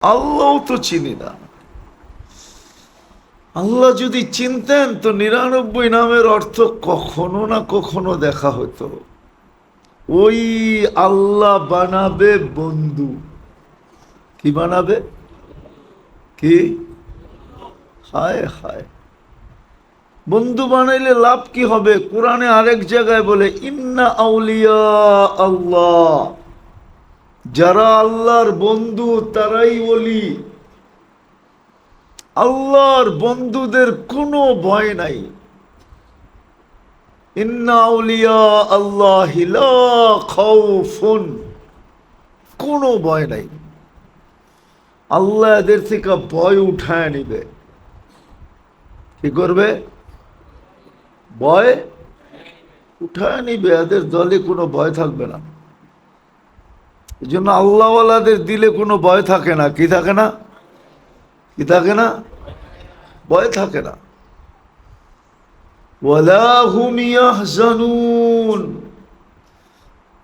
আল্লাহ তো চিনি না। আল্লাহ যদি চিনতেন তো 99 নামের অর্থ কখনো না কখনো দেখা হতো। ওই আল্লাহ বানাবে বন্ধু। কি বানাবে? কি? হায় হায়, বন্ধু বানাইলে লাভ কি হবে? কোরআনে আরেক জায়গায় বলে ইন্না আউলিয়া আল্লাহ, যারা আল্লাহর বন্ধু তারাই ওলি। আল্লাহর বন্ধুদের কোনো ভয় নাই। ইন্না আউলিয়া আল্লাহি লা খাউফুন, কোনো ভয় নাই। আল্লাহ এদের থেকে ভয় উঠায় নিবে। কি করবে? ভয় উঠায় নিবে। এদের দলে কোনো ভয় থাকবে না। এই জন্য আল্লাহওয়ালাদের দিলে কোনো ভয় থাকে না। কি থাকে না? কি থাকে না? ভয় থাকে না। ওয়ালা হুম ইয়াহজানুন,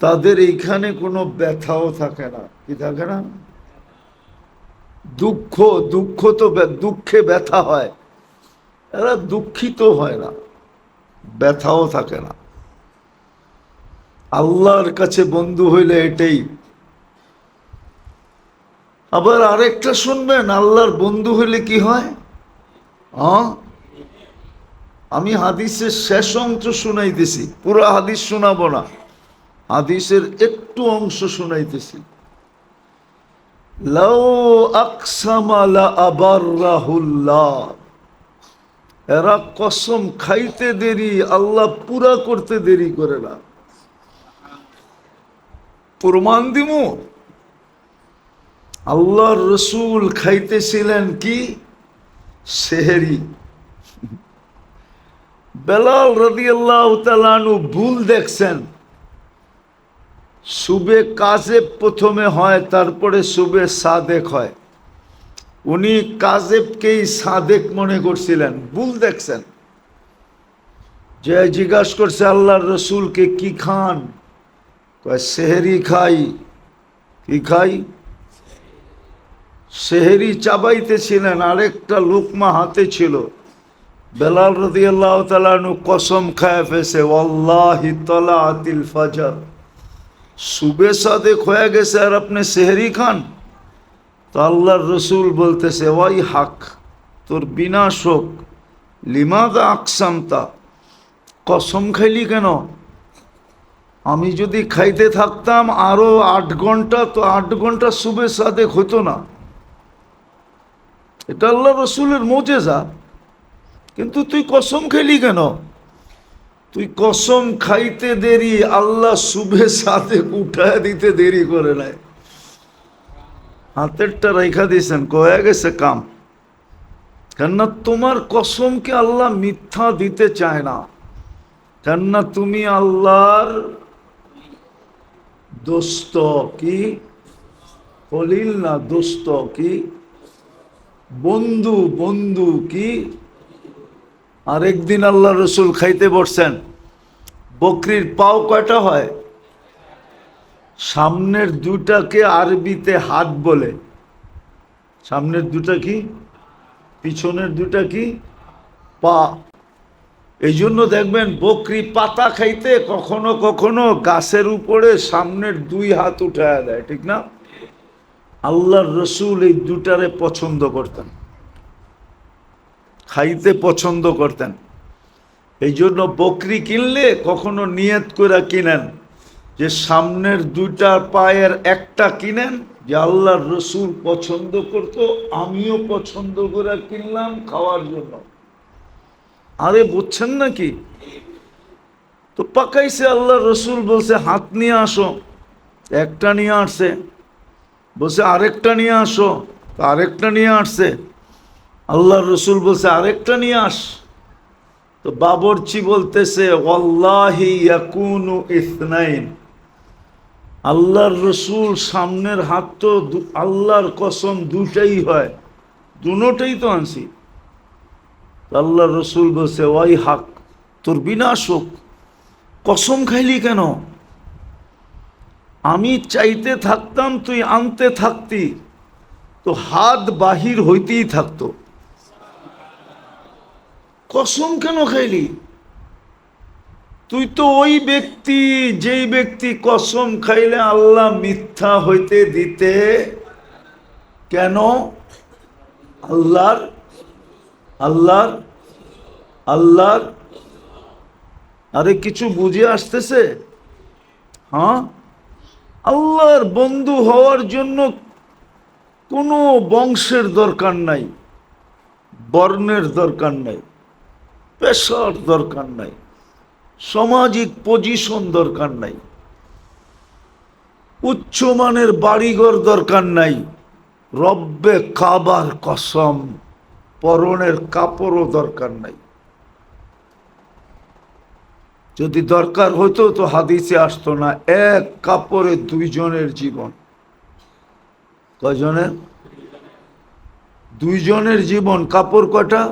তাদের এইখানে কোনো ব্যথাও থাকে না। কি থাকে না? দুঃখ, দুঃখ তো দুঃখে ব্যথা হয়, এরা দুঃখিত হয় না, ব্যথাও থাকে না। আল্লাহর কাছে বন্ধু হইলে এটাই। আবার আরেকটা শুনবেন, আল্লাহর বন্ধু হইলে কি হয়? আমি হাদিসের শেষ অংশ শুনাইতেছি, পুরো হাদিস শোনাবো না, হাদিসের একটু অংশ শুনাইতেছি। লাউ আকসামা লা আবাররাহুল্লাহ, এরা কসম খাইতে দেরি, আল্লাহ পুরা করতে দেরি করে না। প্রমাণ দিমু, আল্লাহর রসুল খাইতেছিলেন কি? সেহরি। বেলাল রাদিয়াল্লাহু তাআলা আনহু ভুল দেখছেন। সুবে কাজেব প্রথমে হয়, তারপরে সুবে সাদেক হয়। উনি কাজেবকেই সাদেক মনে করছিলেন, ভুল দেখছেন। যে জিজ্ঞাসা করছে আল্লাহর রসুলকে কি খান? কয় সেহরি খাই। কি খাই? সেহরি চাবাইতেছিলেন, আরেকটা লুকমা হাতে ছিল। বেলাল রাদিয়াল্লাহু তাআলা আনহু কসম খায় ফেসে, ওয়াল্লাহি তালাআতিল ফাজর, সুবে সাদেক হয়ে গেছে আর আপনি সেহরি খান? তো আল্লাহর রসুল বলতেছে, ওয়াই হাক, তোর বিনাশ হোক। লিমাদা আকসামতা, কসম খাইলি কেন? আমি যদি খাইতে থাকতাম আরো 8 ঘন্টা, তো 8 ঘন্টা সুবে সাদেক হতো না। এটা আল্লাহ রসুলের মোজেজা। কিন্তু তুই কসম খাইলি কেন? তুই কসম খাইতে দেরি, আল্লাহ সুবে সাদেক উঠায় দিতে দেরি করে নাই। হাতেরটা রেখা দিয়েছেন, কয়ে গেছে কাম। কেননা তোমার কসমকে আল্লাহ মিথ্যা দিতে চায় না। কেননা তুমি আল্লাহর দোস্ত। কি? খলিল না, দোস্ত। কি? বন্ধু। বন্ধু কি? আরেকদিন আল্লাহ রসুল খাইতে বসছেন। বকরির পাও কয়টা হয়? সামনের দুটাকে আরবিতে হাত বলে। সামনের দুটা কি? পিছনের দুটা কি? পা। এই জন্য দেখবেন বকরি পাতা খাইতে কখনো কখনো গাছের উপরে সামনের 2 হাত উঠায় দেয়, ঠিক না? আল্লাহর রসুল এই দুটারে পছন্দ করতেন, খাইতে পছন্দ করতেন। এই জন্য বকরি কিনলে কখনো নিয়ত করে কিনেন যে সামনের 2টা পায়ের একটা কিনেন, যে আল্লাহর রসুল পছন্দ করতো, আমিও পছন্দ করে কিনলাম খাওয়ার জন্য। আরে বুঝছেন নাকি? তো পাকাইছে, আল্লাহ রসুল বলছে হাত নিয়ে আসো, একটা নিয়ে আসছে। বলছে আরেকটা নিয়ে আসো, আরেকটা নিয়ে আসছে। আল্লাহ রসুল বলছে আরেকটা নিয়ে আস। তো বাবরচি বলতেছে ওয়াল্লাহি ইয়াকুনু ইসনাইন, আল্লাহর রসুল সামনের হাত তো আল্লাহর কসম 2টাই হয়, দুটোই তো আনছি। আল্লাহ রসুল বলছে ওয়াই হাক, তোর বিনাশ হোক, কসম খাইলি কেন? আমি চাইতে থাকতাম তুই আনতে থাকতি, তো হাত বাহির হইতেই থাকতো। কসম কেন খাইলি? তুই তো ওই ব্যক্তি যেই ব্যক্তি কসম খাইলে আল্লাহ মিথ্যা হইতে দিতে কেন? আল্লাহর আল্লাহর আল্লাহর আরে কিছু বুঝে আসতেছে? হ্যাঁ, আল্লাহর বন্ধু হওয়ার জন্য কোনো বংশের দরকার নাই, বর্ণের দরকার নাই, পেশার দরকার নাই, সামাজিক পজিশন দরকার নাই, উচ্চমানের বাড়িঘর দরকার নাই। রব্বে কাবার কসম, পরনের কাপড়ও দরকার নাই। যদি দরকার হতো তো হাদিসে আসতো না, এক কাপড়ে দুইজনের জীবন। কয়জনের? দুইজনের জীবন। কাপড় কটা?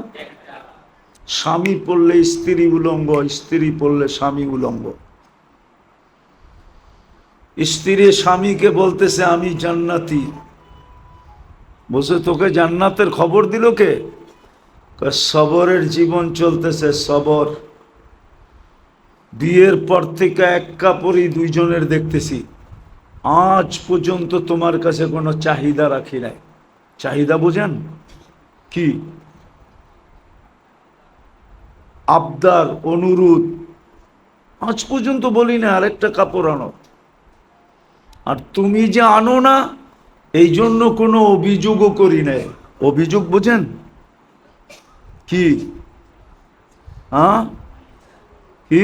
স্বামী পড়লে স্ত্রী উলঙ্গ, স্ত্রী পড়লে স্বামী উলঙ্গ। স্ত্রী স্বামীকে বলতেছে আমি জান্নাতি। বসে তোকে জান্নাতের খবর দিল কে? সবরের জীবন চলতেছে, সবর। বিয়ের পর থেকে এক কাপড়ই দুইজনের দেখতেছি, আজ পর্যন্ত তোমার কাছে কোনো চাহিদা রাখি নাই। চাহিদা বুঝেন কি? আবদার, অনুরোধ আজ পর্যন্ত বলি না আরেকটা কাপড় আনো। আর তুমি যে আনো না এই জন্য কোনো অভিযোগও করি নাই। অভিযোগ বুঝেন কি? হ্যাঁ, কি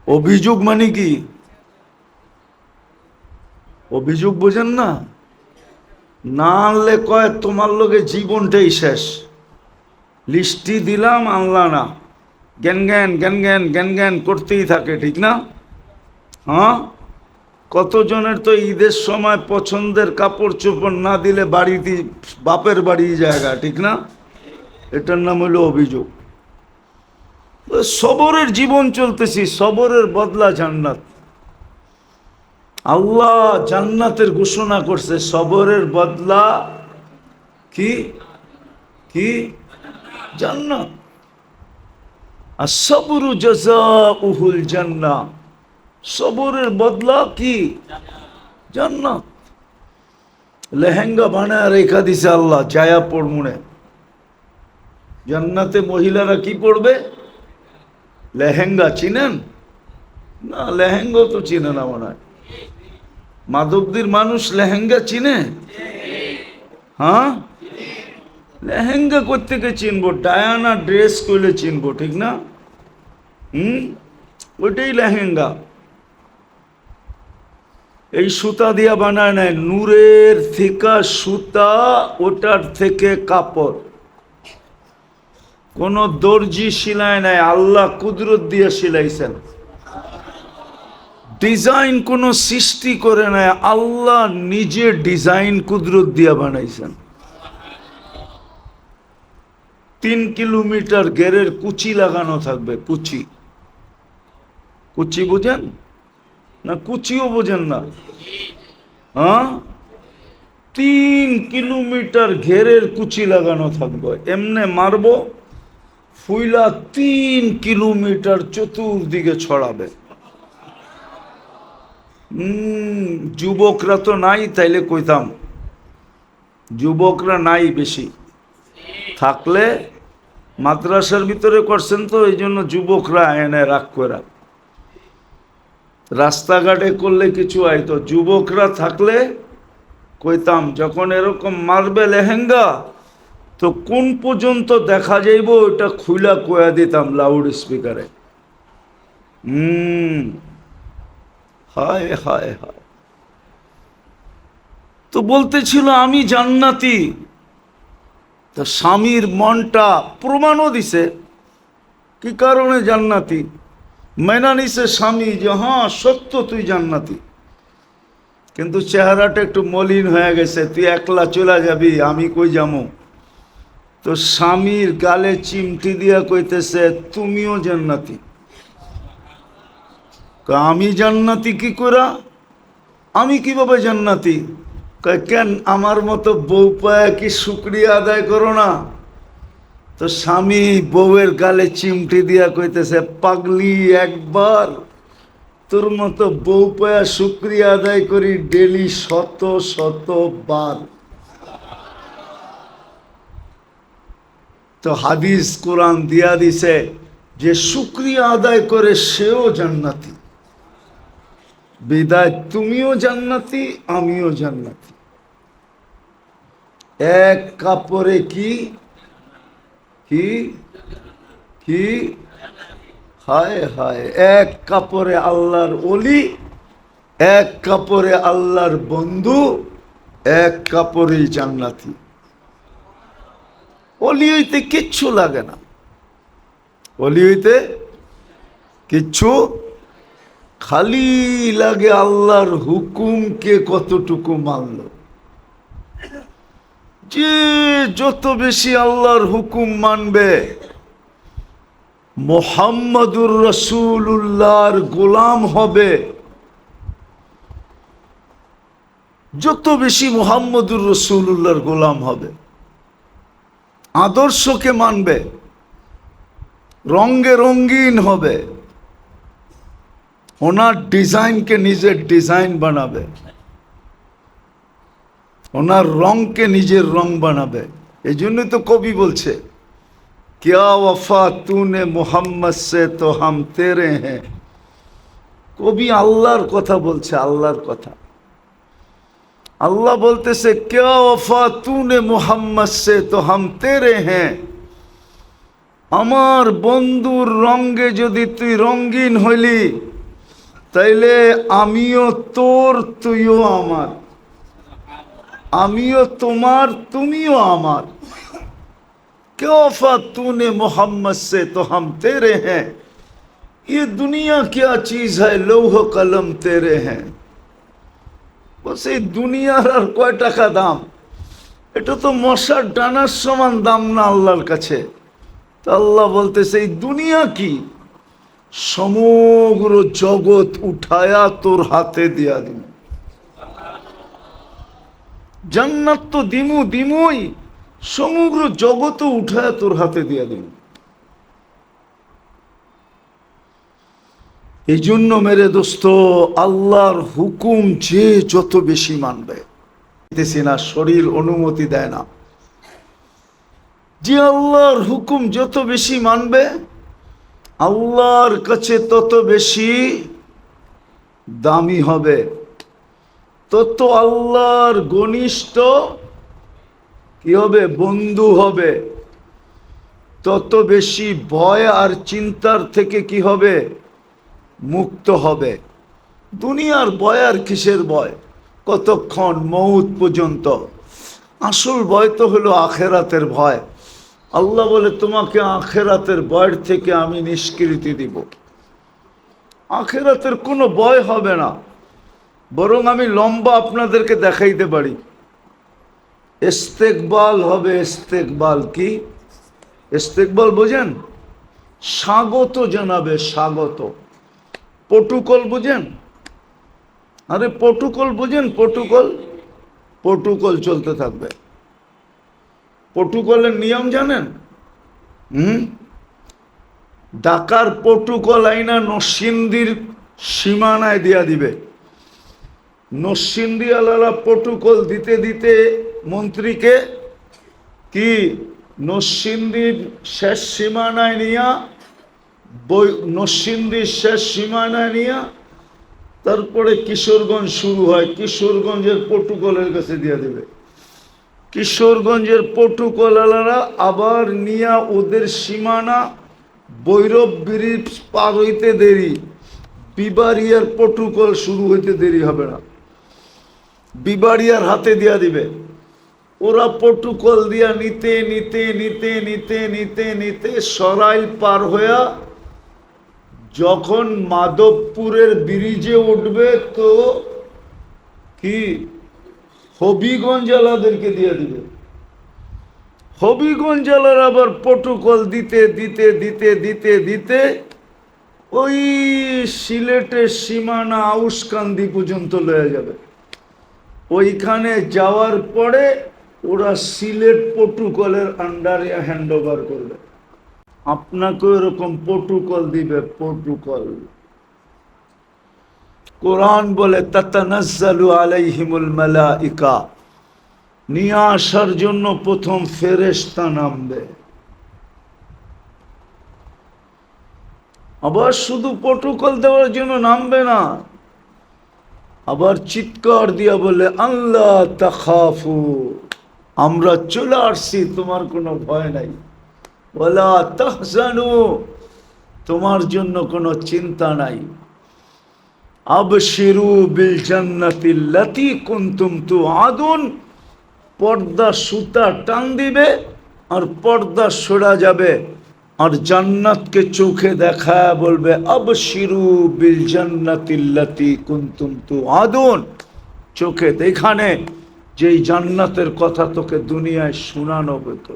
অভিযোগ মানে? কি অভিযোগ বোঝেন না? না আনলে কয় তোমার লোকে জীবনটাই শেষ। লিস্টি দিলাম, আনলা না, জ্ঞান জ্ঞান জ্ঞান জ্ঞান জ্ঞান জ্ঞান করতেই থাকে, ঠিক না? হ্যাঁ, কতজনের তো ঈদের সময় পছন্দের কাপড় চোপড় না দিলে বাড়িতে বাপের বাড়ি জায়গা, ঠিক না? এটার নাম হলো অভিযোগ। সবরের জীবন চলতেছি, সবরের বদলা জান্নাত। আল্লাহ জান্নাতের ঘোষণা করছে, সবরের বদলা কি? কি? জান্নাত। আসসাবরু জাযাউহুল জান্নাহ, সবরের বদলা কি? জান্নাত। লেহেঙ্গা বানায় রেখা দিছে আল্লাহ, জায়া পড়মুনে। জান্নাতে মহিলারা কি পড়বে? লেহেঙ্গা। চিনেন না? লেহেঙ্গা তো চিনে না মনে হয়। মাধবদীর মানুষ লেহেঙ্গা চিনে? হ্যাঁ, লেহেঙ্গা কোত্থেকে চিনবো? ডায়ানা ড্রেস করলে চিনবো, ঠিক না? ওইটাই লেহেঙ্গা। এই সুতা দিয়া বানায় নাই, নূরের থেকে সুতা, ওটার থেকে কাপড়। কোন দর্জি সিলাই নাই, আল্লাহ কুদরত দিয়ে সিলাইছেন। ডিজাইন কোন সৃষ্টি করে নাই, আল্লাহ নিজে ডিজাইন কুদরত দিয়া বানাইছেন। 3 কিলোমিটার গেরের কুচি লাগানো থাকবে। কুচি, কুচি বোঝেন না? কুচিও বোঝেন না? হ্যাঁ, 3 কিলোমিটার ঘেরের কুচি লাগানো থাকবে। এমনে মারবো, ফুইলা 3 কিলোমিটার চতুর্দিকে ছড়াবে। যুবকরা তো নাই, তাইলে কইতাম। যুবকরা নাই বেশি, থাকলে মাদ্রাসার ভিতরে করছেন তো এই জন্য যুবকরা এনে রাগ করে। রাস্তাঘাটে করলে কিছু আইতো, যুবকরা থাকলে কইতাম যখন এরকম মারবে লেহেঙ্গা তো কোন পর্যন্ত দেখা যাইব ওটা খুইলা কয়া দিতাম লাউড স্পিকারে। হায় হায় হায়। তো বলতেছিল আমি জান্নাতি। তো স্বামীর মনটা প্রমাণও দিছে কি কারণে জান্নাতি। মেনা নিছে স্বামী যে হ্যাঁ সত্য তুই জান্নাতি, কিন্তু চেহারাটা একটু মলিন হয়ে গেছে, তুই একলা চলে যাবি, আমি কই যামু। তো স্বামীর গালে চিমটি দিয়া কইতেছে তুমিও জান্নাতি। আমি জান্নাতি কি করা? আমি কিভাবে জান্নাতি? কয় কেন আমার মতো বউ পায়া কি শুকরিয়া আদায় করো না? তো স্বামী বউয়ের গালে চিমটি দিয়া কইতেছে, পাগলি, একবার তোর মতো বউ পায়া শুকরিয়া আদায় করি ডেলি শত শত বার। তো হাদিস কোরআন দিয়া দিছে যে শুকরিয়া আদায় করে সেও জান্নাতি। বিদায় তুমিও জান্নাতি, আমিও জান্নাতি। এক কাপড়ে কি কি কি হায় হায়, এক কাপড়ে আল্লাহর ওলি, এক কাপড়ে আল্লাহর বন্ধু, এক কাপড়েই জান্নাতি। ওলি হইতে কিচ্ছু লাগে না, ওলি হইতে কিচ্ছু, খালি লাগে আল্লাহর হুকুমকে কতটুকু মানল। যে যত বেশি আল্লাহর হুকুম মানবে, মুহাম্মদুর রাসূলুল্লাহর গোলাম হবে, যত বেশি মুহাম্মদুর রাসূলুল্লাহর গোলাম হবে, আদর্শকে মানবে, রঙে রঙিন হবে, ওনার ডিজাইনকে নিজের ডিজাইন বানাবে, ওনার রংকে নিজের রং বানাবে। এই জন্যই তো কবি বলছে, क्या वफा तूने मोहम्मद से तो हम तेरे हैं। কবি আল্লাহর কথা বলছে, আল্লাহর কথা। আল্লাহ বলতেছে, क्या वफा तूने मोहम्मद से तो हम तेरे हैं। আমার বন্ধুর রঙে যদি তুই রঙিন হইলি, তাইলে আমিও তোর, তুইও আমার, আমিও তোমার, তুমিও আমার। क्या वफा तूने मोहम्मद से तो हम तेरे हैं। ये दुनिया क्या चीज है, लौह कलम तेरे हैं। বস এই দুনিয়ার আর কয় টাকা দাম, এটা তো মশার ডানার সমান দাম না আল্লাহর কাছে। তো আল্লাহ বলতেছে, এই দুনিয়া কি, সমগ্র জগৎ উঠায়া তোর হাতে দিয়া দিন। জান্নাত তো দিমু দিমুই, সমগ্র জগৎ উঠায় তোর হাতে দিয়া দিন। এই জন্য মেরে দোস্ত, আল্লাহর হুকুম যে যত বেশি মানবে, না শরীর অনুমতি দেয় না, যে আল্লাহর হুকুম যত বেশি মানবে, আল্লাহর কাছে তত বেশি দামি হবে, তত আল্লাহর ঘনিষ্ঠ কি হবে, বন্ধু হবে, তত বেশি ভয় আর চিন্তার থেকে কি হবে, মুক্ত হবে। দুনিয়ার ভয় আর কিসের ভয়, কতক্ষণ, মউত পর্যন্ত। আসল ভয় তো হলো আখেরাতের ভয়। আল্লাহ বলে, তোমাকে আখেরাতের ভয়ের থেকে আমি নিষ্কৃতি দিব। আখেরাতের কোনো ভয় হবে না, বরং আমি লম্বা আপনাদেরকে দেখাইতে পারি। ইস্তেকবাল হবে, ইস্তেকবাল কি, ইস্তেকবাল বোঝেন? স্বাগত জানাবে, স্বাগত। প্রটোকল বুঝেন? আরে প্রটোকল বুঝেন? প্রটোকল, প্রটোকল চলতে থাকবে। প্রটোকলের নিয়ম জানেন? ঢাকার প্রটোকল আইনা নরসিংদীর সীমানায় দিয়া দিবে। নরসিংদী আলারা প্রটোকল দিতে দিতে মন্ত্রীকে কি নরসিংদীর শেষ সীমানায় নিয়া, নরসিংদীর শেষ সীমানায় নিয়া তারপরে কিশোরগঞ্জ শুরু হয়, কিশোরগঞ্জের প্রটোকলের কাছে দিয়ে দেবে। কিশোরগঞ্জের প্রটোকল আলারা আবার নিয়া ওদের সীমানা ভৈরব ব্রিজ পার হইতে দেরি, বিবাড়িয়ার প্রটোকল শুরু হইতে দেরি হবে না, বিবাড়িয়ার হাতে দিয়া দিবে। ওরা প্রটোকল দিয়া নিতে নিতে নিতে নিতে নিতে নিতে সরাইল পার হইয়া যখন মাধবপুরের ব্রিজে উঠবে, তো কি হবিগঞ্জ জেলাদেরকে দিয়ে দিবে। হবিগঞ্জ জেলার আবার প্রটোকল দিতে দিতে দিতে দিতে দিতে ওই সিলেটের সীমানা আউসকান্দি পর্যন্ত লয়ে যাবে। ওইখানে যাওয়ার পরে ওরা সিলেট প্রোটোকলের আন্ডারে হ্যান্ড ওভার করবে। আপনাকে এরকম প্রোটোকল দিবে, প্রোটোকল। কোরআন বলে তাতানাজ্জালু আলাইহিমুল মালাইকা, নিয়ে আসার জন্য প্রথম ফেরেশতা নামবে। আবার শুধু প্রোটোকল দেওয়ার জন্য নামবে না, আবার চিৎকার দিয়া বলে আল্লাহ তাখাফু, আমরা চলে আসছি, তোমার কোনো ভয় নাই। ওয়ালা তাহজানু, তোমার জন্য কোনো চিন্তা নাই। আবশিরু বিল জান্নাতিল্লাতী কুনতুম তুআদুন, পর্দা সুতা টান দিবে আর পর্দা সরা যাবে, আর জান্নাতকে চোখে দেখা বলবে আবশিরু বিল জান্নাতিল্লাতী কুনতুম তুআদুন, চোখে দেখানে যেই জান্নাতের কথা তোকে দুনিয়ায় শোনানো হতো।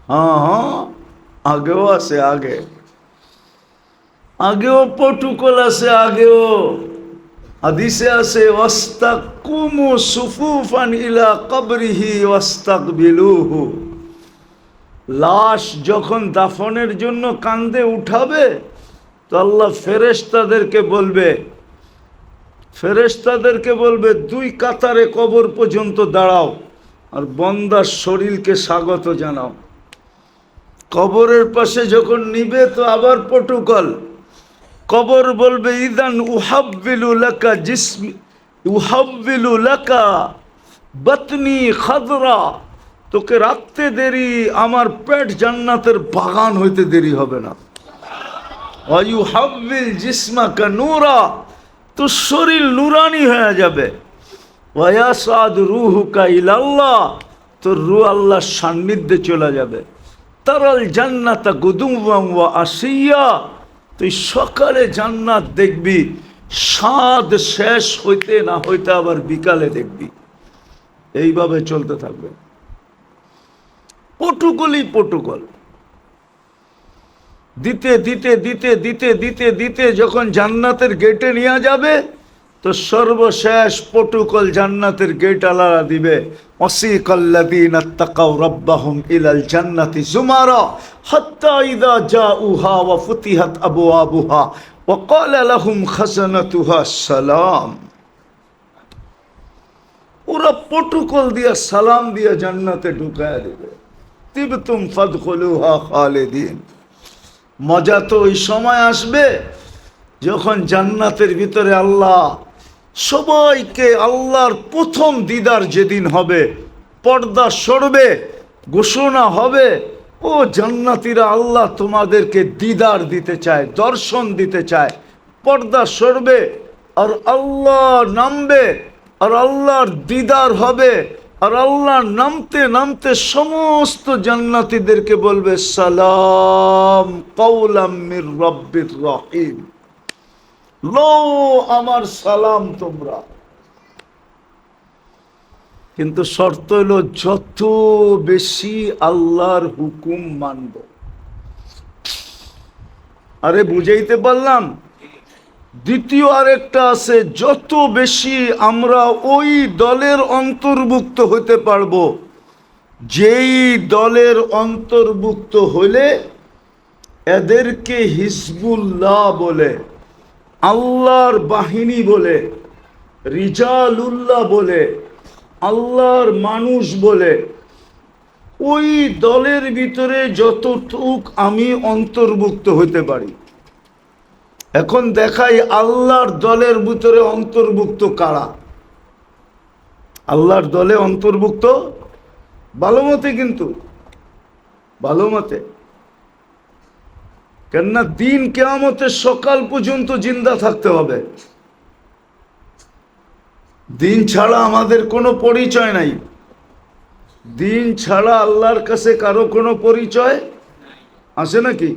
হ্যাঁ হ্যাঁ, আগেও আছে, আগেও প্রোটোকল আছে, আগেও হাদিসে আছে ওয়াস্তাকুমু সুফুফান ইলা কবরিহি ওয়াস্তাকবিলুহু, লাশ যখন দাফনের জন্য কান্দে উঠাবে তো আল্লাহ ফেরেশতাদেরকে বলবে দুই কাতারে কবর পর্যন্ত দাঁড়াও আর বন্দার শরীরকে স্বাগত জানাও। কবরের পাশে যখন নিবে তো আবার প্রোটোকল, কবর বলবে ইদান উহাব্বিলু লাকা জিসমি উহাব্বিলু লাকা বাতনি খাদরা, তোকে রাখতে দেরি, আমার পেট জান্নাতের বাগান হইতে দেরি হবে না। ওয়ায়ুহাব্বিল জিসমাকা নূরা, তো শরীর নুরানি হয়ে যাবে। ওয়ায়াসাদ রুহুকা ইলাল্লাহ, তোর রূহ আল্লাহর সান্নিধ্যে চলে যাবে। তারাল জান্নাতা গুদুওয়ান ওয়া আশিয়া, তুই সকালে জান্নাত দেখবি, স্বাদ শেষ হইতে না হইতে আবার বিকালে দেখবি। এইভাবে চলতে থাকবে, প্রোটোকলই প্রোটোকল দিতে দিতে দিতে দিতে দিতে দিতে যখন জান্নাতের গেটে নিয়ে যাবে তো সর্বশেষ প্রোটোকল জান্নাতের গেট আলাদা দিবে। ওয়াসিকাল্লাযীনা তাকাউ রাব্বাহুম ইলাল জান্নাতি যুমারা হাত্তা ইযা জাউহা ওয়া ফুতিহাত আবওয়াবুহা ওয়া ক্বালা লাহুম খাজানাতুহা সালাম। ওরা প্রোটোকল দিয়া সালাম দিয়া জান্নাতে ঢুকায়া দিবে। তিবতুম ফাদখুলুহা খালিদিন। মজা তো ওই সময় আসবে যখন জান্নাতের ভিতরে আল্লাহ সবাইকে, আল্লাহর প্রথম দিদার যেদিন হবে, পর্দা সরবে, ঘোষণা হবে ও জান্নাতীরা আল্লাহ তোমাদেরকে দিদার দিতে চায়, দর্শন দিতে চায়। পর্দা সরবে আর আল্লাহ নামবে আর আল্লাহর দিদার হবে, আর আল্লাহ নামতে নামতে সমস্ত জান্নাতীদেরকে বলবে সালাম কাওলাম মির রাব্বির রহিম, লো আমার সালাম তোমরা। কিন্তু শর্ত হলো যত বেশি আল্লাহর হুকুম মানব। আরে বুঝাইতে পারলাম? দ্বিতীয় আরেকটা আছে, যত বেশি আমরা ওই দলের অন্তর্ভুক্ত হতে পারবো যেই দলের অন্তর্ভুক্ত হলে এদেরকে হিজবুল্লাহ বলে, আল্লাহর বাহিনী বলে, রিজালুল্লাহ বলে, আল্লাহর মানুষ বলে, ওই দলের ভিতরে যতটুক আমি অন্তর্ভুক্ত হতে পারি। এখন দেখাই আল্লাহর দলের ভিতরে অন্তর্ভুক্ত কারা। আল্লাহর দলে অন্তর্ভুক্ত ভালো মতে, কিন্তু ভালো মতে, কেননা দিন কিয়ামতের সকাল পর্যন্ত জিন্দা থাকতে হবে। দিন ছাড়া আমাদের কোনো পরিচয় নাই। দিন ছাড়া আল্লাহর কাছে কারো কোনো পরিচয় আছে নাকি?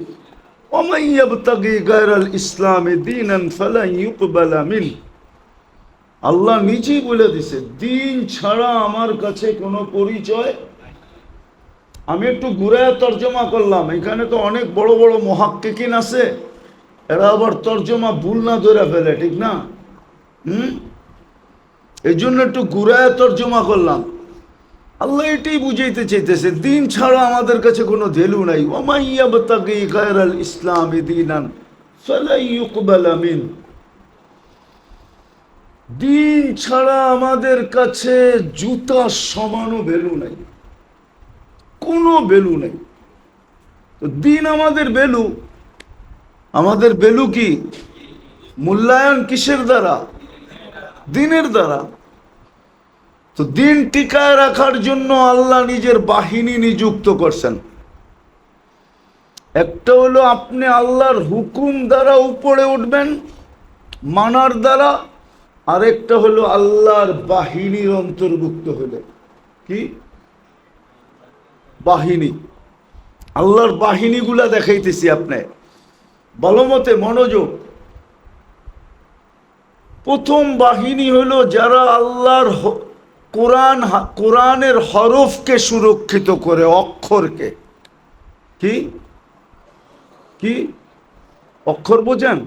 ওমান ইয়াবতাগি গায়রাল ইসলামি দীনান ফালান ইউকবালা মিন, আল্লাহ নিজেই বলে দিছে দিন ছাড়া আমার কাছে কোনো পরিচয়। আমি একটু ঘুরায় তর্জমা করলাম, এখানে তো অনেক বড় বড় মুহাক্কিকিন আছে, এরা আবার তর্জমা ভুল না ধরে ফেলে, ঠিক না? এই জন্য একটু ঘুরায় তর্জমা করলাম। আল্লাহ এটাই বুঝাইতে চাইতেছে, দিন ছাড়া আমাদের কাছে কোনো ভ্যালু নাই। ওয়া ইয়াবতাগি গায়রাল ইসলামি দীনান ফালা ইউকবালা মিন। দিন ছাড়া আমাদের কাছে জুতা সমানও ভ্যালু নাই, কোনো ভ্যালু নাই। তো দিন আমাদের ভ্যালু। আমাদের ভ্যালু কি? মূল্যায়ন কিসের দ্বারা? দিনের দ্বারা। তো দিন টিকায় রাখার জন্য আল্লাহ নিজের বাহিনী নিযুক্ত করছেন। একটা হলো আপনি আল্লাহর হুকুম দ্বারা উপরে উঠবেন মানার দ্বারা, আরেকটা হলো আল্লাহর বাহিনীর অন্তর্ভুক্ত হলে। কি বাহিনী? আল্লাহর বাহিনীগুলা দেখাইতেছি আপনি ভালো মতে মনোযোগ। প্রথম বাহিনী হলো যারা আল্লাহর কোরআনের হরফকে সুরক্ষিত করে, অক্ষরকে। কি কি অক্ষর বোঝেন?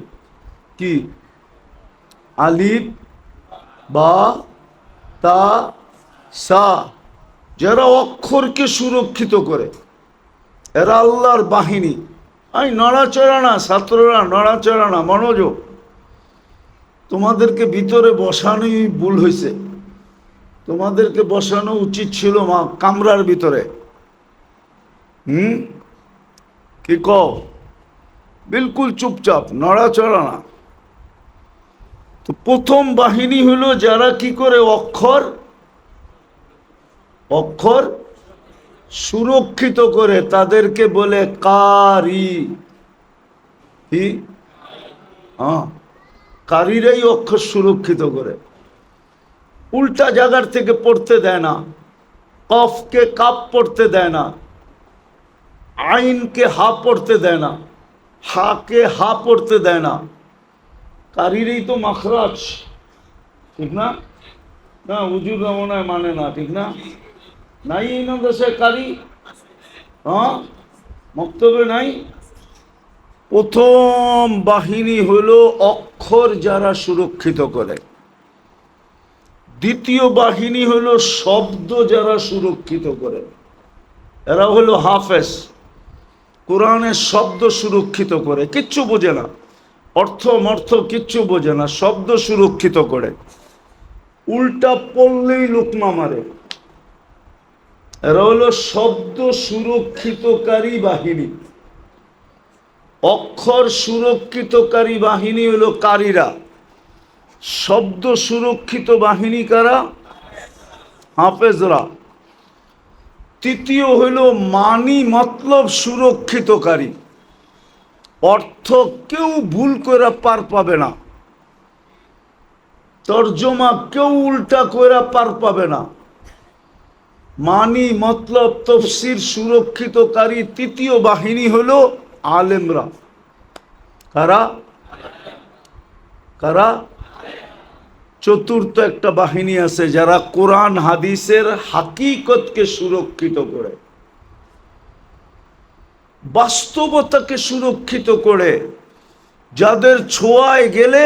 কি? আলিফ, বা, তা, সা। যারা অক্ষরকে সুরক্ষিত করে এরা আল্লাহর বাহিনী। এই নড়াচড়া না ছাত্ররা, নড়াচড়া না, মনোযোগ। তোমাদেরকে ভিতরে বসানোই ভুল হয়েছে। তোমাদেরকে বসানো উচিত ছিল কামরার ভিতরে। কি কও? বিলকুল চুপচাপ, নড়াচড়া না। তো প্রথম বাহিনী হলো যারা কি করে অক্ষর সুরক্ষিত করে, তাদেরকে বলে কারি। কি? হ্যাঁ, কারিরাই অক্ষর সুরক্ষিত করে। উল্টা জায়গার থেকে পড়তে দেয় না, কফকে কাপ পড়তে দেয় না, আইনকে হা পড়তে দেয় না, হাকে হা পড়তে দেয় না। কারিরই তো মাখরাজ, ঠিক না? না হুজুর মনে হয় মানে না, ঠিক না? নাই না দেশে কারি? হ্যাঁ, মক্তবে নাই। প্রথম বাহিনী হলো অক্ষর যারা সুরক্ষিত করে। দ্বিতীয় বাহিনী হলো শব্দ যারা সুরক্ষিত করে। এরা হলো হাফেজ, কোরআনের শব্দ সুরক্ষিত করে। কিচ্ছু বোঝে না, অর্থ কিচ্ছু বোঝে না, শব্দ সুরক্ষিত করে। উল্টা পড়লেই লোকমা মারে। এরা হলো শব্দ সুরক্ষিতকারী বাহিনী। অক্ষর সুরক্ষিতকারী বাহিনী হলো কারীরা। শব্দ সুরক্ষিত বাহিনী কারা? হাফেজরা। তৃতীয় হইল মানি মতলব সুরক্ষিতকারী। অর্থ কেউ ভুল করে পার পাবে না, তর্জমা কেউ উল্টা করে পার পাবে না। মানি মতলব তফসির সুরক্ষিতকারী তৃতীয় বাহিনী হলো আলেমরা। কারা? কারা? চতুর্থ একটা বাহিনী আছে যারা কোরআন হাদিসের হাকিকতকে সুরক্ষিত করে, বাস্তবতাকে সুরক্ষিত করে, যাদের ছোঁয়ায় গেলে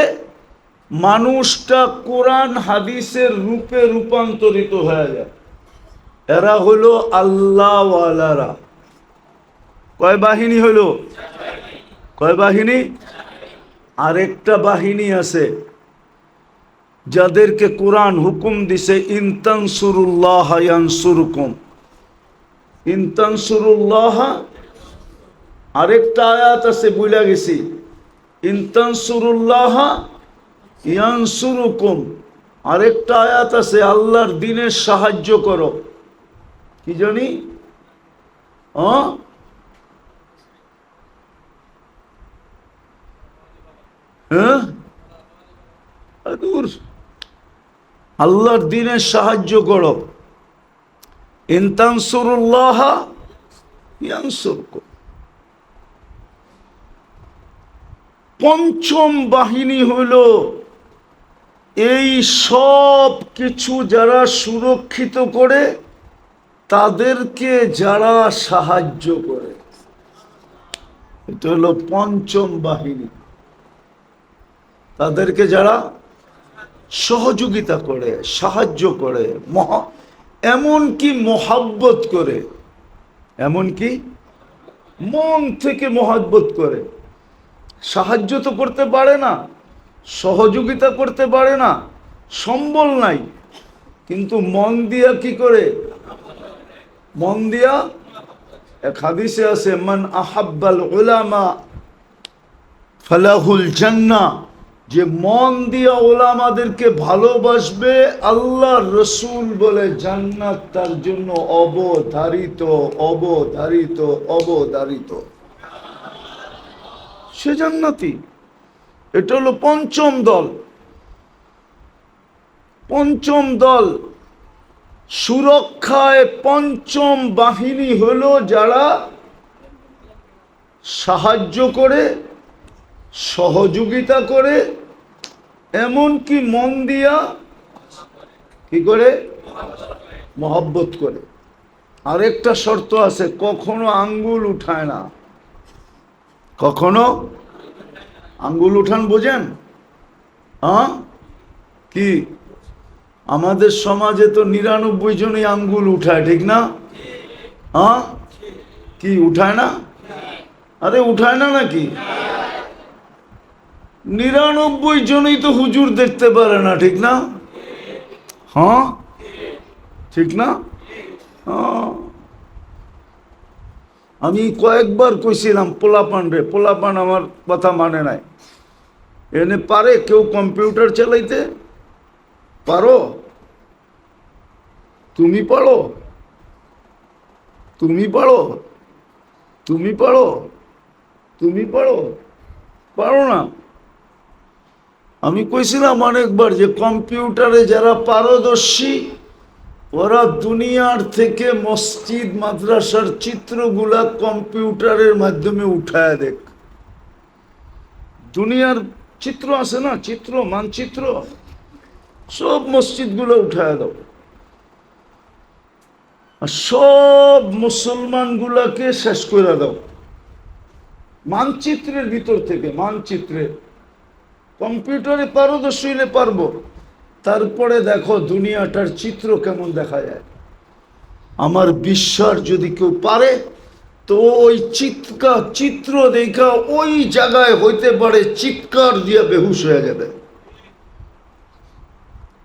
মানুষটা কোরআন হাদিসের রূপে রূপান্তরিত হয়ে যায়। এরা হলো আল্লাহওয়ালারা। কয় বাহিনী হলো? কয় বাহিনী? আরেকটা বাহিনী আছে যাদেরকে কোরআন হুকুম দিছে, ইনতানসুরুল্লাহ ইয়ানসুরকুম। ইনতানসুরুল্লাহ, আরেকটা আয়াত আছে বুইলা গেছি, ইনতানসুরুল্লাহ ইয়ানসুরকুম। আরেকটা আয়াত আছে আল্লাহর দ্বীনের সাহায্য করো। কি জানি? হ্যাঁ, আল্লাহর দ্বীনের সাহায্য করো। ইনতানসুরুল্লাহ ইয়ানসুরকুম। পঞ্চম বাহিনী হইল এই সব কিছু যারা সুরক্ষিত করে তাদেরকে যারা সাহায্য করে। এটা হলো পঞ্চম বাহিনী। তাদেরকে যারা সহযোগিতা করে, সাহায্য করে, এমনকি মহাব্বত করে, এমনকি মন থেকে মহাব্বত করে। সাহায্য তো করতে পারে না, সহযোগিতা করতে পারে না, সম্বল নাই, কিন্তু মন দিয়া কি করে? মন দিয়া, এক হাদিসে আছে, মান আহাব্বাল উলামা ফালাহুল জান্নাহ, যে মন দিয়া ওলামাদেরকে ভালোবাসবে, আল্লাহ রসুল বলে জান্নাত তার জন্য অবধারিত, অবধারিত, অবধারিত। সে জান্নাতি। এটা হলো পঞ্চম দল। পঞ্চম দল সুরক্ষায় পঞ্চম বাহিনী হলো যারা সাহায্য করে, সহযোগিতা করে, এমনকি মন দিয়া কি করে? মহব্বত করে। আরেকটা শর্ত আছে, কখনো আঙ্গুল উঠায় না। কখনো আঙ্গুল উঠান বোঝেন? হ্যাঁ, কি আমাদের সমাজে তো 99 জনই আঙ্গুল উঠায়, ঠিক না? হ্যাঁ, কি উঠায় না? আরে উঠায় না নাকি? 99 জনই তো হুজুর দেখতে পারে না, ঠিক না? হ্যাঁ, ঠিক না? হ্যাঁ, আমি কয়েকবার কইছিলাম পোলাপান রে, পোলাপান আমার কথা মানে নাই। এনে পারে কেউ কম্পিউটার চালাইতে? পারো? তুমি পারো? তুমি পারো? তুমি পারো? তুমি পারো? পারো না। আমি কইছিলাম অনেকবার যে কম্পিউটারে যারা পারদর্শী, ওরা দুনিয়ার থেকে মসজিদ মাদ্রাসার চিত্রগুলা কম্পিউটারের মাধ্যমে উঠায় দেখ। দুনিয়ার চিত্র আছে না, চিত্র, মানচিত্র, সব মসজিদগুলো উঠায় দাও, আর সব মুসলমানগুলাকে শেষ করে দাও মানচিত্রের ভিতর থেকে। মানচিত্রে কম্পিউটারে পারদর্শী হলে পারবো, তারপরে দেখো দুনিয়াটার চিত্র কেমন দেখা যায়। আমার বিশ্বাস যদি কেউ পারে তো ওই চিত্র দেখা ওই জায়গায় হইতে পারে চিৎকার দিয়ে বেহুশ হয়ে যাবে।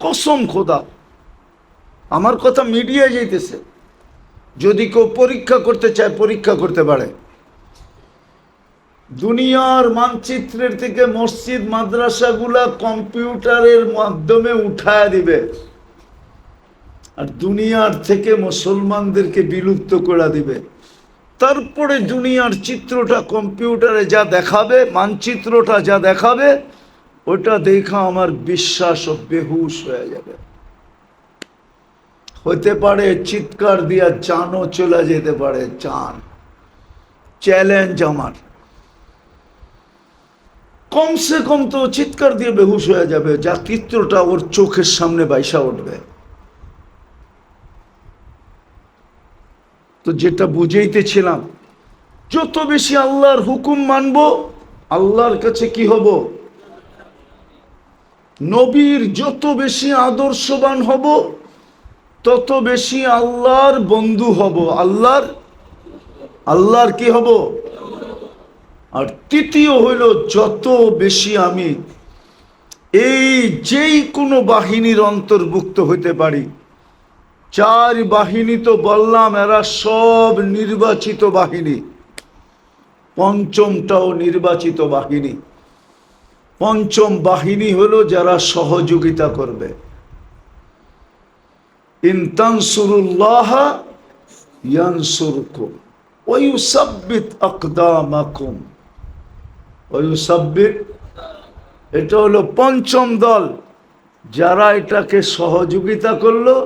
কসম খোদা, আমার কথা মিডিয়ায় যাইতেছে। যদি কেউ পরীক্ষা করতে চায় পরীক্ষা করতে পারে। দুনিয়ার মানচিত্রের থেকে মসজিদ মাদ্রাসাগুলা কম্পিউটারের মাধ্যমে উঠায় দিবে, আর দুনিয়ার থেকে মুসলমানদেরকে বিলুপ্ত করে দিবে। তারপরে দুনিয়ার চিত্রটা কম্পিউটারে যা দেখাবে, মানচিত্রটা যা দেখাবে, ওটা দেখা আমার বিশ্বাস বেহুশ হয়ে যাবে। হতে পারে চিৎকার দিয়া জানও চলে যেতে পারে, জান। চ্যালেঞ্জ আমার, কমসে কম তো চিৎকার দিয়ে বেহুশ হয়ে যাবে, যা চিত্রটা ওর চোখের সামনে বাইসা উঠবে। তো যেটা বুঝাইতেছিলাম, যত বেশি আল্লাহর হুকুম মানব, আল্লাহর কাছে কি হব? নবীর যত বেশি আদর্শবান হব, তত বেশি আল্লাহর বন্ধু হব। আল্লাহর কি হব? আর তৃতীয় হইল, যত বেশি আমি এই যেই কোনো বাহিনীর অন্তর্ভুক্ত হইতে পারি। 4 বাহিনী তো বললাম, এরা সব নির্বাচিত বাহিনী। পঞ্চমটাও নির্বাচিত বাহিনী। পঞ্চম বাহিনী হলো যারা সহযোগিতা করবে। ইন তানসুরুল্লাহ ইয়ানসুরকুম ওয়া ইউসাব্বিত আকদামাকুম ওয়া ইউসাব্বিত। এটা হলো পঞ্চম দল, যারা এটাকে সহযোগিতা করলো,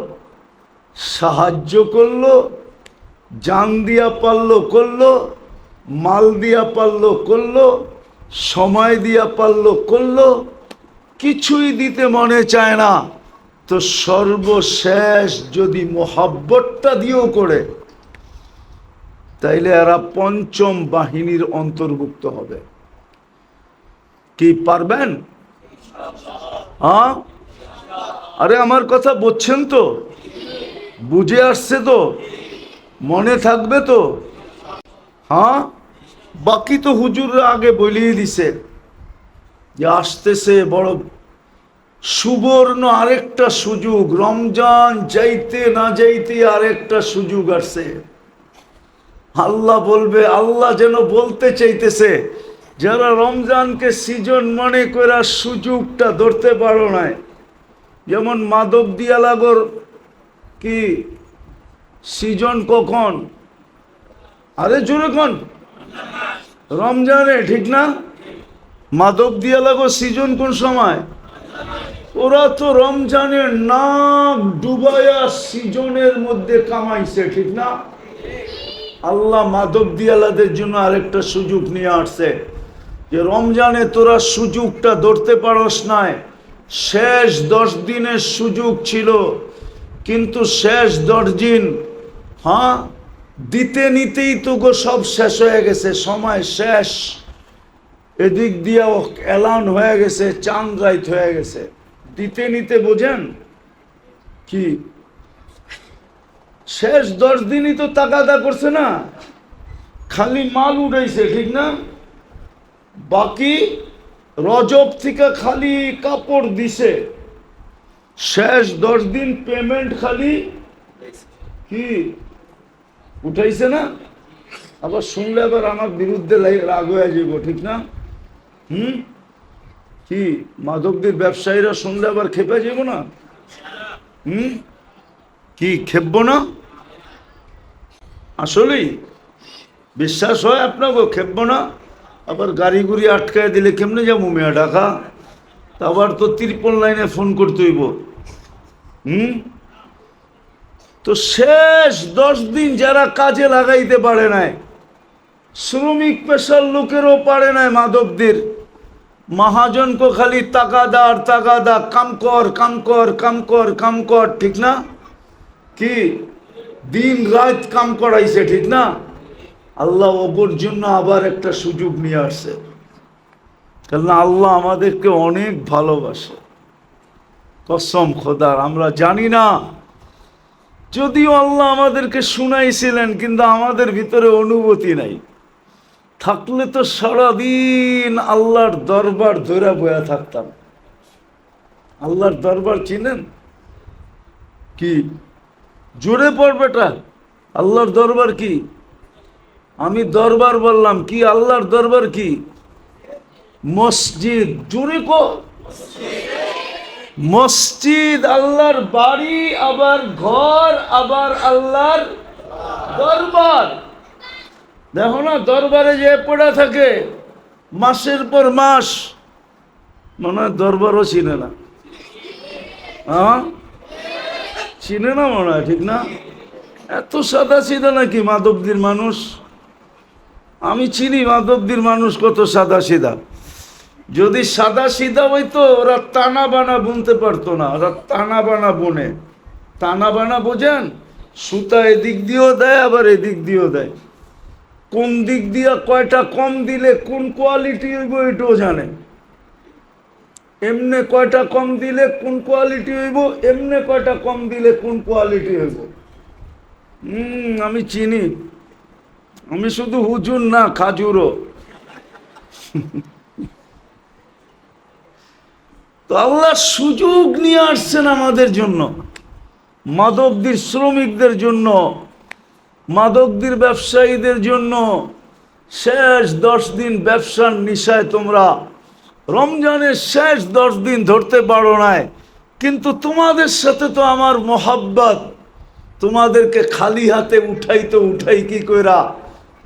সাহায্য করলো, জান দিয়া পারলো করলো, মাল দিয়া পারলো করলো, সময় দিয়া পারলো করলো। কিছুই দিতে মনে চায় না, তো সর্বশেষ যদি মোহাব্বতটা দিয়েও করে, তাইলে এরা পঞ্চম বাহিনীর অন্তর্ভুক্ত হবে। কি পারবেন? হ্যাঁ, আরে আমার কথা বুঝছেন তো? বুঝে আসছে তো? মনে থাকবে তো? হ্যাঁ, বাকি তো হুজুররা আগে বলিয়ে দিছে যে আসতেছে বড় সুবর্ণ আরেকটা সুযোগ, রমজান যাইতে না যাইতে আরেকটা সুযোগ আসছে। আল্লাহ বলবে, আল্লাহ যেন বলতে চাইতেছে, যারা রমজানকে সিজন মনে করে সুযোগটা ধরতে পারো নাই, যেমন মাদক দিয়া লাগর কি সিজন কখন? আরে জোরে কোন? রমজানে, ঠিক না? মাদক দিয়া লাগো সিজন কোন সময়? ওরা তো রমজানের নাক ডুবায়া সিজনের মধ্যে কামাইছে, ঠিক না? আল্লাহ মাদক দিয়ালাদের জন্য আরেকটা সুযোগ নিয়ে আসছে যে রমজানে তোরা সুযোগটা ধরতে পারস নাই। শেষ 10 দিনের সুযোগ ছিল, কিন্তু শেষ 10 দিন হ্যাঁ দিতে নিতেই তো গো সব শেষ হয়ে গেছে, সময় শেষ। এদিক দিয়ে এলান হয়ে গেছে, চাঁদ রাইত হয়ে গেছে, দিতে নিতে বোঝেন কি? শেষ 10 দিনই তো তাকাদা করছে না, খালি মাল উড়াইছে, ঠিক না? বাকি রজব থেকে খালি কাপড় দিছে, শেষ 10 দিন পেমেন্ট খালি কি উঠাইছে না? আবার শুনলে আবার আমার বিরুদ্ধে রাগ হয়ে যাব, ঠিক না? কি মাদকদের ব্যবসায়ীরা শুনলে আবার খেপে যাব না? কি খেপবো না? আসলেই বিশ্বাস হয় আপনাকে খেপবো না? আবার গাড়ি গুড়ি আটকায় দিলে কেমনে যাবো মেয়া ঢাকা? আবার তো 53 লাইনে ফোন করতে হইব। তো শেষ 10 দিন যারা কাজে লাগাইতে পারে নাই, শ্রমিক পেশার লোকেরও পারে নাই, মাদকদের মহাজনকে খালি তাকাদার তাকাদা, কাম কর কাম কর কাম কর কাম কর, ঠিক না? কি দিন রাত কাম করাইছে, ঠিক না? আল্লাহ ওপর জন্য আবার একটা সুযোগ নিয়ে আসছে, কারণ আল্লাহ আমাদেরকে অনেক ভালোবাসে। কসম খোদার, আমরা জানি না, যদিও আল্লাহ আমাদেরকে শুনাইছিলেন, কিন্তু আমাদের ভিতরে অনুভূতি নাই। থাকলে তো সারাদিন আল্লাহর দরবার ধরে বয়া থাকতাম। আল্লাহর দরবার চিনেন কি? জোরে পড়বেটা, আল্লাহর দরবার কি? আমি দরবার বললাম কি? আল্লাহর দরবার কি? মসজিদ। জোরে কো, মসজিদ আল্লাহর বাড়ি, আবার ঘর, আবার আল্লাহর দরবার। দেখো না, দরবারে যে পড়া থাকে মাসের পর মাস, মনে হয় দরবারও চিনে না। হ্যাঁ, চিনে না মনে হয়, ঠিক না? এত সাদা সিধা নাকি মাধবদীর মানুষ? আমি চিনি মাধবদীর মানুষ কত সাদা সিধা। যদি সাদা সিধা হইতো ওরা টানা বানা বুনতে পারতো না। ওরা টানা বানা বুনে। টানা বানা বোঝেন? সুতা এদিক দিয়েও দেয়, আবার এদিক দিয়েও দেয়। কোন দিক দিয়ে কয়টা কম দিলে কোন কোয়ালিটি হইব এটাও জানে। এমনে কয়টা কম দিলে কোন কোয়ালিটি হইব, এমনে কয়টা কম দিলে কোন কোয়ালিটি হইব। আমি চিনি। আমি শুধু হুজুর না, খাজুরও। তো আল্লাহ সুযোগ নিয়ে আসছেন আমাদের জন্য, মাদকদের শ্রমিকদের জন্য, মাদকদের ব্যবসায়ীদের জন্য। শেষ 10 দিন ব্যবসার নিশায় তোমরা রমজানের শেষ 10 দিন ধরতে পারো নাই, কিন্তু তোমাদের সাথে তো আমার মোহাব্বত, তোমাদেরকে খালি হাতে উঠাই কি কইরা,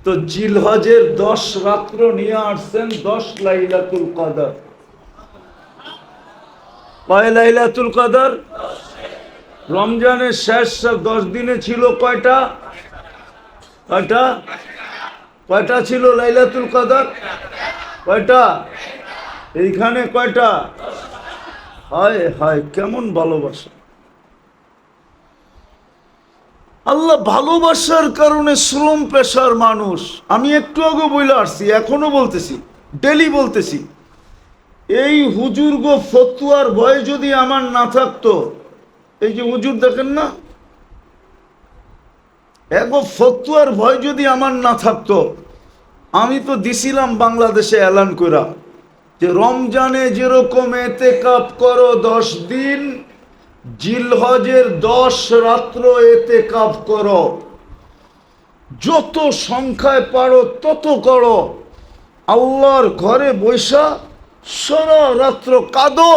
তো জিলহজের 10 রাত্র নিয়ে আসছেন 10 লাইলাতুল কদর। কয় লাইলাতুল কদর? রমজানের শেষ 10 দিনে ছিল কয়টা? কয়টা? কয়টা ছিল লাইলাতুল কদর? কয়টা? এইখানে কয়টা? হায় হায়, কেমন ভালোবাসা! আল্লাহ ভালোবাসার কারণে শ্রম পেশার মানুষ, আমি একটু আগে বলে আসছি, এখনো বলতেছি, ডেলি বলতেছি, এই হুজুর গো ফতুয়ার ভয় যদি আমার না থাকতো, এই যে হুজুর দেখেন না, এগো ফতুয়ার ভয় যদি আমার না থাকতো, আমি তো দিছিলাম বাংলাদেশে এলান করা যে রমজানে যেরকম এতেকাফ করো 10 দিন, জিলহজের 10 রাত্র এতেকাফ করো, যত সংখ্যায় পারো তত করো, আল্লাহর ঘরে বৈশা সারা রাত্র কাঁদো,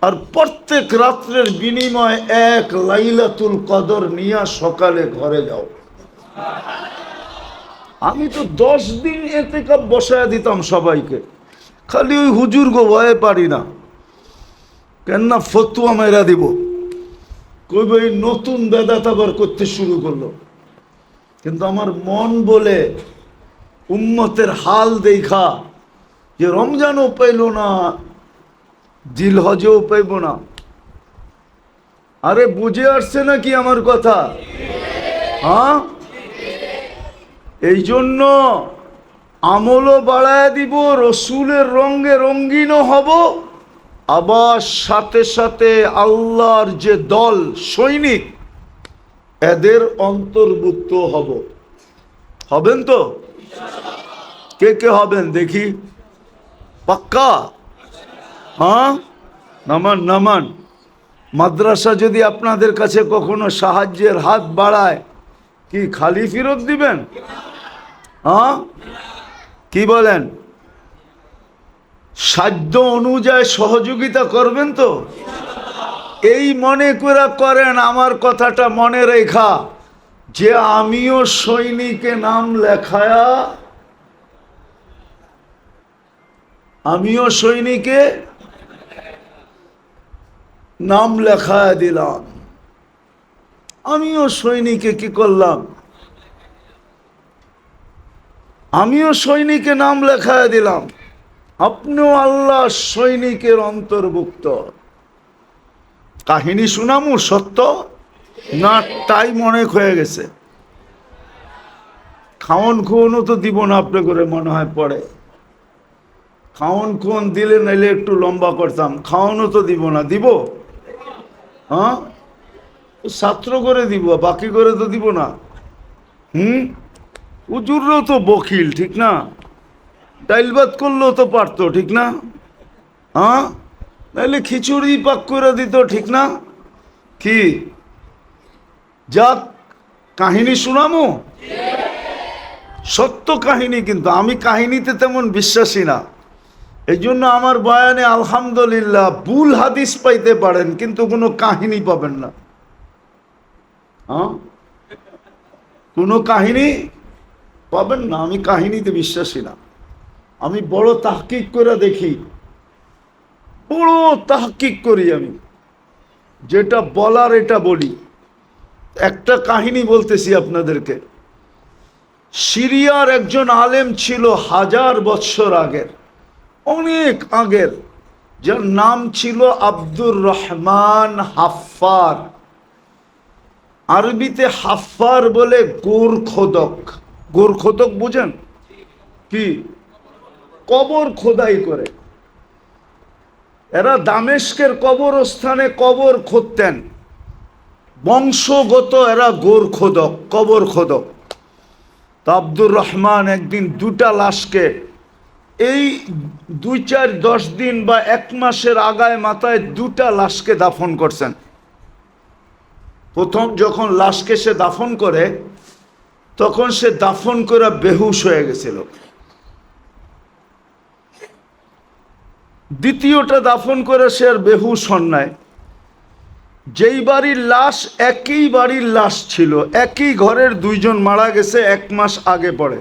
আর প্রত্যেক রাত্রের বিনিময়ে 1 লাইলাতুল কদর নিয়ে সকালে ঘরে যাও। আমি তো 10 দিন এতেকাফ বসায় দিতাম সবাইকে, খালি ওই হুজুর গো ভয়ে পারি না, কেননা ফতুয়া মেরা দিব, কই ভাই নতুন বেদাত আবার করতে শুরু করলো। কিন্তু আমার মন বলে উম্মতের হাল দেখা যে রমজানও পাইল না, জিলহজও পাইব না। আরে বুঝে আসছে নাকি আমার কথা? হ্যাঁ, এই জন্য আমলও বাড়ায় দিব, রসুলের রঙে রঙ্গিনও হব, আবার সাথে সাথে আল্লাহর যে দল সৈনিক এদের অন্তর্ভুক্ত হব। হবেন তো? কে কে হবেন দেখি? পাক্কা? হ্যাঁ, নামান নামান। মাদ্রাসা যদি আপনাদের কাছে কখনো সাহায্যের হাত বাড়ায়, কি খালি ফেরত দিবেন? হ্যাঁ, কি বলেন? সাধ্য অনুযায়ী সহযোগিতা করবেন তো? এই মনে করে করেন, আমার কথাটা মনে রেখা, যে আমিও সৈনিকে নাম লেখায়া, আমিও সৈনিকে নাম লেখায় দিলাম, আমিও সৈনিকে কি করলাম, আমিও সৈনিকে নাম লেখায় দিলাম, আপনিও আল্লাহ সৈনিকের অন্তর্ভুক্ত। কাহিনী শুনামু সত্য না তাই মনে হয়ে গেছে? খাওন খুনও তো দিব না আপনি করে মনে হয় পড়ে। খাওন খুন দিলে নাইলে একটু লম্বা করতাম, খাওয়ানো তো দিব না, দিব? হ্যাঁ, ছাত্র করে দিব, বাকি করে তো দিব না। হুজুরও তো বকিল, ঠিক না? ডাইল ভাত করলেও তো পারতো, ঠিক না? হ্যাঁ, নাইলে খিচুড়ি পাক করে দিত, ঠিক না? কি যাক, কাহিনী শুনামো, সত্য কাহিনী, কিন্তু আমি কাহিনীতে তেমন বিশ্বাসী না। এই জন্য আমার বয়ানে আলহামদুলিল্লাহ ভুল হাদিস পাইতে পারেন, কিন্তু কোনো কাহিনী পাবেন না। হ্যাঁ, কোনো কাহিনী পাবেন না। আমি কাহিনীতে বিশ্বাসী না। আমি বড় তাহকিক করে দেখি, বড় তাহকিক করি, আমি যেটা বলার এটা বলি। একটা কাহিনী বলতেছি আপনাদেরকে। সিরিয়ার একজন আলেম ছিল 1000 বছর আগের, অনেক আগের, যার নাম ছিল আব্দুর রহমান হাফফার। আরবিতে হাফফার বলে গোরখোদক। গোরখোদক বুঝেন কি? কবর খোদাই করে। এরা দামেস্কের কবরস্থানে কবর খুঁড়তেন, বংশগত এরা গোরখোদক, কবর খোদক। তো আব্দুর রহমান একদিন 2টা লাশকে, এই 2-4-10 দিন বা 1 মাসের আগায় মাথায় 2টা লাশকে দাফন করছেন। প্রথম যখন লাশকে সে দাফন করে, তখন সে দাফন করে বেহুশ হয়ে গেছিল। দ্বিতীয়টা দাফন করে সে আর বেহুশ হন নাই। যেই বাড়ির লাশ, একই বাড়ির লাশ ছিল, একই ঘরের 2 জন মারা গেছে 1 মাস আগে পড়ে।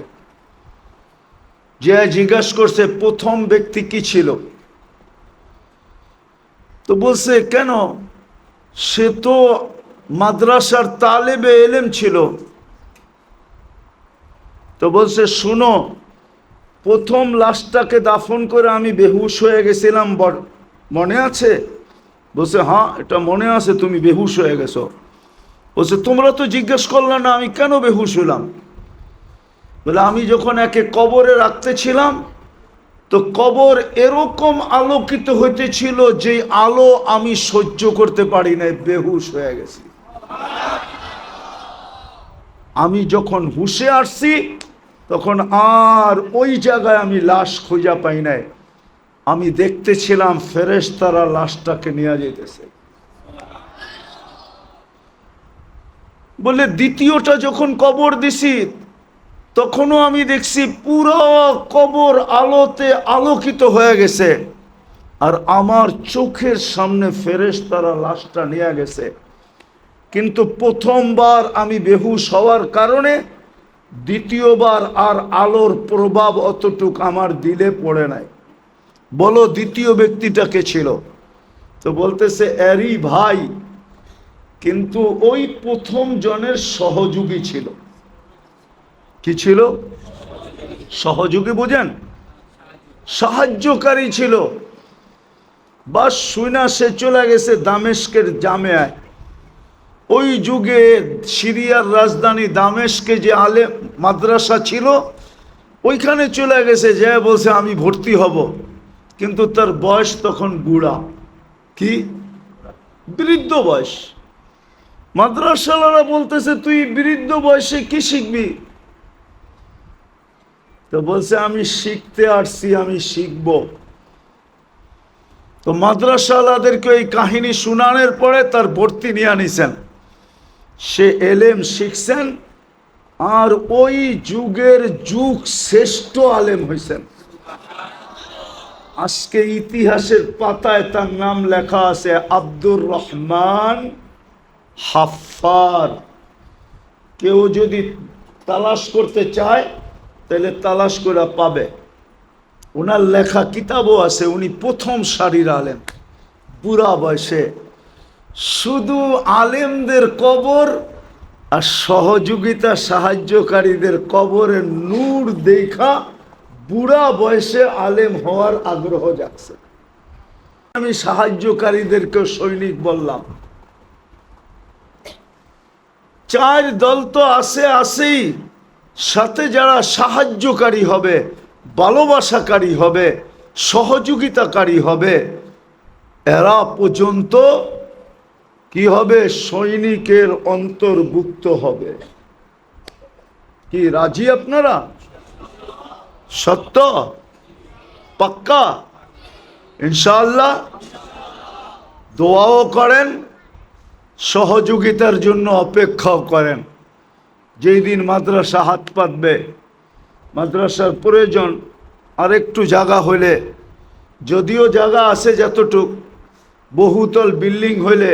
যে জিজ্ঞাসা করছে প্রথম ব্যক্তি কি ছিল, তো বলছে কেন, সে তো মাদ্রাসার তালেবে এলেম ছিল। তো বলছে শুনো, প্রথম লাশটাকে দাফন করে আমি বেহুশ হয়ে গেছিলাম, মনে আছে? বলছে হ্যাঁ, এটা মনে আছে, তুমি বেহুশ হয়ে গেছো। বলছে তোমরা তো জিজ্ঞেস করলে না আমি কেন বেহুশ হলাম। বলে আমি যখন একে কবরে রাখতেছিলাম, তো কবর এরকম আলোকিত হইতেছিল যে আলো আমি সহ্য করতে পারি নাই, বেহুশ হয়ে গেছি। আমি যখন হুশে আসছি তখন আর ওই জায়গায় আমি লাশ খুঁজা পাই নাই। আমি দেখতেছিলাম ফেরেশতারা লাশটাকে নিয়ে যেতেছে। বলে দ্বিতীয়টা যখন কবর দিছি তখনও আমি দেখছি পুরো কবর আলোতে আলোকিত হয়ে গেছে, আর আমার চোখের সামনে ফেরেশতারা লাশটা নিয়ে গেছে। কিন্তু প্রথমবার আমি বেহুশ হওয়ার কারণে দ্বিতীয়বার আর আলোর প্রভাব অতটুক আমার দিলে পড়ে নাই। বলো দ্বিতীয় ব্যক্তিটা কে ছিল? তো বলতেছে এরই ভাই, কিন্তু ওই প্রথম জনের সহযোগী ছিল। কি ছিল? সহযোগী বুঝেন? সাহায্যকারী ছিল। বাস শুনা সে চলে গেছে দামেস্কের জামেয়ায়। ওই যুগে সিরিয়ার রাজধানী দামেস্কে যে আলেম মাদ্রাসা ছিল ওইখানে চলে গেছে, যে বলছে আমি ভর্তি হব। কিন্তু তার বয়স তখন বুড়া, কি বৃদ্ধ বয়স। মাদ্রাসাওয়ালারা বলতেছে তুই বৃদ্ধ বয়সে কি শিখবি? তো বলছে আমি শিখতে আসছি, আমি শিখব। তো মাদ্রাসাওয়ালাদেরকে এই কাহিনী শোনানোর পরে তার ভর্তি নিয়ে আনিছেন। সে এলেম শিখছেন, আর ওই যুগের যুগ শ্রেষ্ঠ আলেম হয়েছেন। আজকে ইতিহাসের পাতায় তার নাম লেখা আছে আব্দুর রহমান হাফফার। কেউ যদি তালাশ করতে চায় তাহলে তালাশ করে পাবে। ওনার লেখা কিতাবও আছে। উনি প্রথম সারির আলেম, বুড়া বয়সে। শুধু আলেমদের কবর আর সহযোগিতা সাহায্যকারীদের কবরের নূর দেখা বুড়া বয়সে আলেম হওয়ার আগ্রহ জাগছে। আমি সাহায্যকারীদেরকে সৈনিক বললাম। চার দল তো আছেই, সাথে যারা সাহায্যকারী হবে, ভালোবাসাকারী হবে, সহযোগিতাকারী হবে, এরা পর্যন্ত কি হবে? সৈনিকের অন্তর্ভুক্ত হবে। কি রাজি আপনারা? সত্য? পাক্কা? ইনশাআল্লাহ? দোয়াও করেন, সহযোগিতার জন্য অপেক্ষাও করেন। যেই দিন মাদ্রাসা হাত পাতবে, মাদ্রাসার প্রয়োজন আরেকটু জায়গা হইলে, যদিও জায়গা আছে যতটুক, বহুতল বিল্ডিং হইলে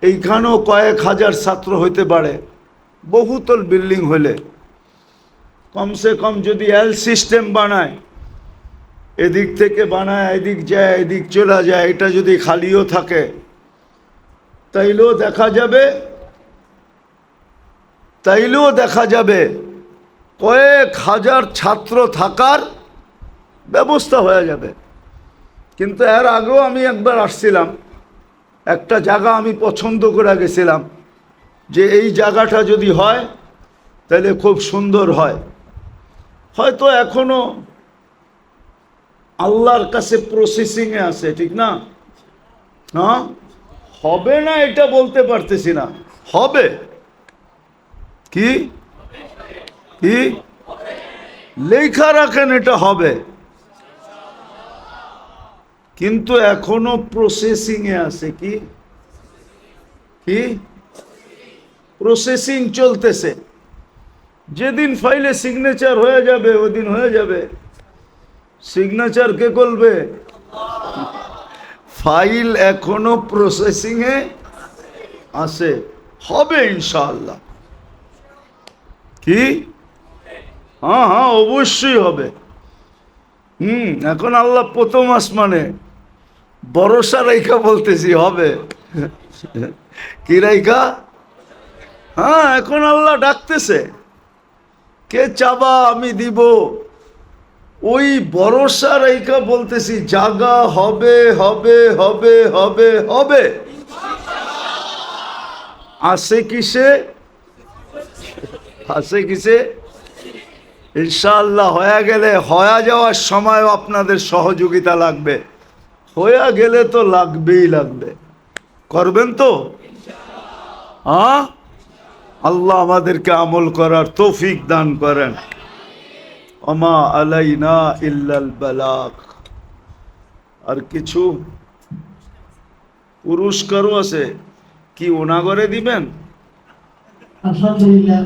এইখানেও কয়েক হাজার ছাত্র হইতে পারে। বহুতল বিল্ডিং হইলে কমসে কম যদি এল সিস্টেম বানায়, এদিক থেকে বানায় এদিক যায় এদিক চলে যায়, এটা যদি খালিও থাকে তাইলেও দেখা যাবে কয়েক হাজার ছাত্র থাকার ব্যবস্থা হয়ে যাবে। কিন্তু এর আগেও আমি একবার আসছিলাম, একটা জায়গা আমি পছন্দ করে গেছিলাম যে এই জায়গাটা যদি হয় তাহলে খুব সুন্দর হয়। হয়তো এখনো আল্লাহর কাছে প্রসেসিংয়ে আছে, ঠিক না? হ্যাঁ, হবে না এটা বলতে পারতেছি না, হবে। কি কি লেখা রাখেন, এটা হবে, কিন্তু এখনো প্রসেসিংয়ে আছে। কি কি প্রসেসিং চলতেছে। যেদিন ফাইলে সিগনেচার হয়ে যাবে ওদিন হয়ে যাবে। সিগনেচার কে করবে? ফাইল এখনো প্রসেসিংয়ে আছে, হবে ইনশাআল্লাহ। কি? হ্যাঁ হ্যাঁ, অবশ্যই হবে। এখন আল্লাহ প্রথম আসমানে, ভরসা রেখা বলতেছি হবে। কি রেখা? হ্যাঁ, এখন আল্লাহ ডাকতেছে, কে চাবা আমি দিব। ওই ভরসা রেখা বলতেছি জাগা হবে হবে হবে হবে হবে। আসে কিসে? ইনশাআল্লাহ হয়ে গেলে হয়ে যাওয়ার সময়ও আপনাদের সহযোগিতা লাগবে, হয়ে গেলে তো লাগবেই লাগবে। করবেন তো? হ্যাঁ, আল্লাহ আমাদেরকে আমল করার তৌফিক দান করেন। ওমা আলাইনা ইল্লাল বালাগ। আর কিছু পুরস্কারও আছে, কি ওনা করে দিবেন? আলহামদুলিল্লাহ।